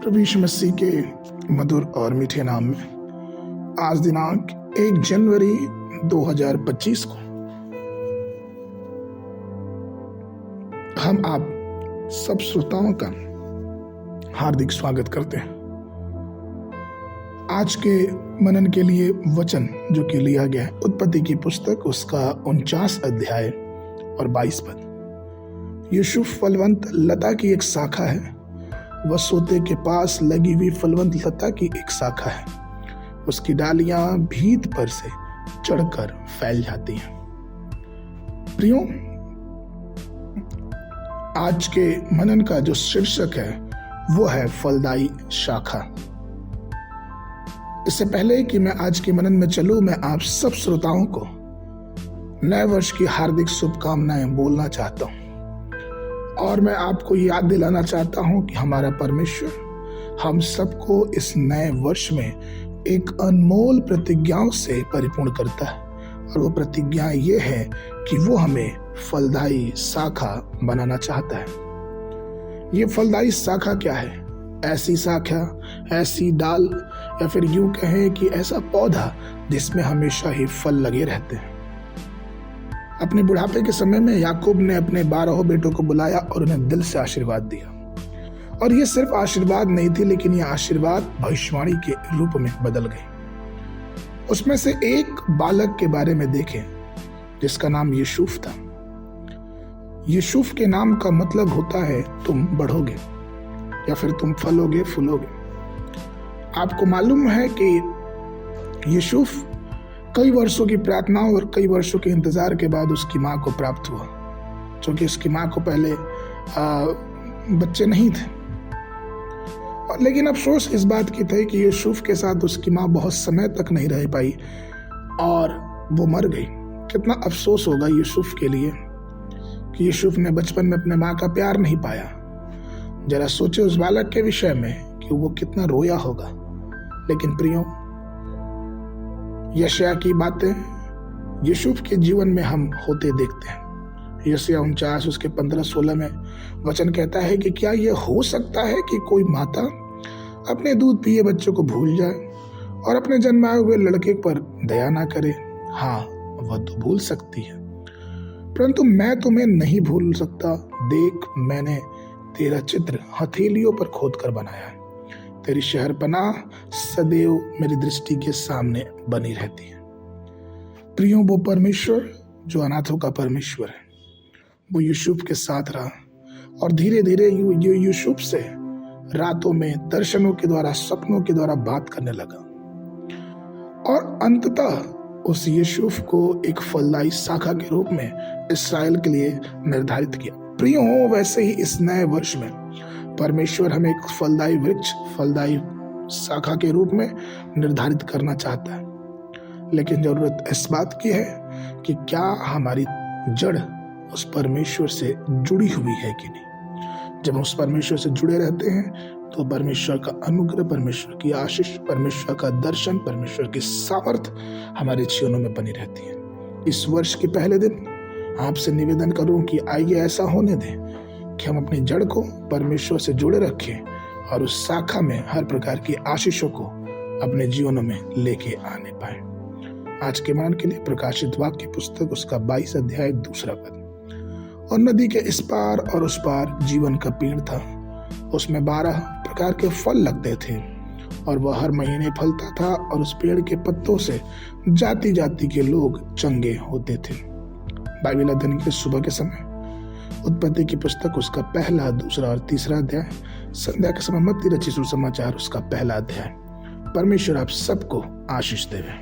प्रभु यीशु मसीह के मधुर और मीठे नाम में आज दिनांक 1 जनवरी 2025 को हम आप सब श्रोताओं का हार्दिक स्वागत करते हैं। आज के मनन के लिए वचन जो कि लिया गया है उत्पत्ति की पुस्तक उसका 49 अध्याय और 22 पद। यूसुफ फलवंत लता की एक शाखा है, वह सोते के पास लगी हुई फलवंत लता की एक शाखा है, उसकी डालियां भीत पर से चढ़कर फैल जाती हैं। प्रियो, आज के मनन का जो शीर्षक है वो है फलदायी शाखा। इससे पहले कि मैं आज के मनन में चलूं, मैं आप सब श्रोताओं को नए वर्ष की हार्दिक शुभकामनाएं बोलना चाहता हूं और मैं आपको याद दिलाना चाहता हूं कि हमारा परमेश्वर हम सबको इस नए वर्ष में एक अनमोल प्रतिज्ञाओं से परिपूर्ण करता है और वो प्रतिज्ञा ये है कि वो हमें फलदायी शाखा बनाना चाहता है। ये फलदायी शाखा क्या है? ऐसी शाखा, ऐसी डाल, या फिर यूं कहें कि ऐसा पौधा जिसमें हमेशा ही फल लगे रहते हैं। अपने बुढ़ापे के समय में याकूब ने अपने 12 बेटों को बुलाया और उन्हें दिल से आशीर्वाद दिया, और ये सिर्फ आशीर्वाद नहीं थी, लेकिन ये आशीर्वाद भविष्यवाणी के रूप में बदल गई। उसमें से एक बालक के बारे में देखें जिसका नाम यूसुफ था। यूसुफ के नाम का मतलब होता है तुम बढ़ोगे या फिर तुम फलोगे फूलोगे। आपको मालूम है कि यूसुफ कई वर्षों की प्रार्थनाओं और कई वर्षों के इंतजार के बाद उसकी माँ को प्राप्त हुआ, क्योंकि उसकी माँ को पहले बच्चे नहीं थे। और लेकिन अफसोस इस बात की थी कि यूसुफ के साथ उसकी माँ बहुत समय तक नहीं रह पाई और वो मर गई। कितना अफसोस होगा यूसुफ के लिए कि यूसुफ ने बचपन में अपने माँ का प्यार नहीं पाया। जरा सोचे उस बालक के विषय में कि वो कितना रोया होगा। लेकिन प्रियो, यशायाह की बातें यूसुफ के जीवन में हम होते देखते हैं। यशायाह 49 उसके 15-16 में वचन कहता है कि क्या यह हो सकता है कि कोई माता अपने दूध पिए बच्चों को भूल जाए और अपने जन्माए हुए लड़के पर दया ना करे? हाँ, वह तो भूल सकती है, परंतु मैं तुम्हें नहीं भूल सकता। देख, मैंने तेरा चित्र हथेलियों पर खोद कर बनाया है, तेरी शहरपनाह सदैव मेरी दृष्टि के सामने बनी रहती है। प्रियो, वो परमेश्वर जो अनाथों का परमेश्वर है, वो यूसुफ के साथ रहा और धीरे धीरे यूसुफ से रातों में दर्शनों के द्वारा, सपनों के द्वारा बात करने लगा और अंततः उस यूसुफ को एक फलदायी शाखा के रूप में इस्राएल के लिए निर्धारित किया। प्रियो, वैसे ही इस नए वर्ष में परमेश्वर हमें एक फलदायी वृक्ष, फलदायी शाखा के रूप में निर्धारित करना चाहता है। लेकिन जरूरत इस बात की है कि क्या हमारी जड़ उस परमेश्वर से जुड़ी हुई है कि नहीं। जब हम उस परमेश्वर से जुड़े रहते हैं तो परमेश्वर का अनुग्रह, परमेश्वर की आशीष, परमेश्वर का दर्शन, परमेश्वर की सामर्थ हमारे जीवनों में बनी रहती है। इस वर्ष के पहले दिन आपसे निवेदन करूं कि आइए ऐसा होने दें कि हम अपनी जड़ को परमेश्वर से जुड़े रखें और उस शाखा में हर प्रकार की आशीषों को अपने जीवनों में लेके आने पाए। आज के मनन के लिए प्रकाशित वाक्य पुस्तक उसका 22 अध्याय 2 पद। और नदी के इस पार और उस पार जीवन का पेड़ था, उसमें 12 प्रकार के फल लगते थे और वह हर महीने फलता था, और उस पेड़ के पत्तों से जाति जाति के लोग चंगे होते थे। बाइबल अध्ययन के सुबह के समय उत्पत्ति की पुस्तक उसका 1, 2 और 3 अध्याय, संध्या के समय मत्ती रचित सुसमाचार उसका 1 अध्याय। परमेश्वर आप सबको आशीष देवे।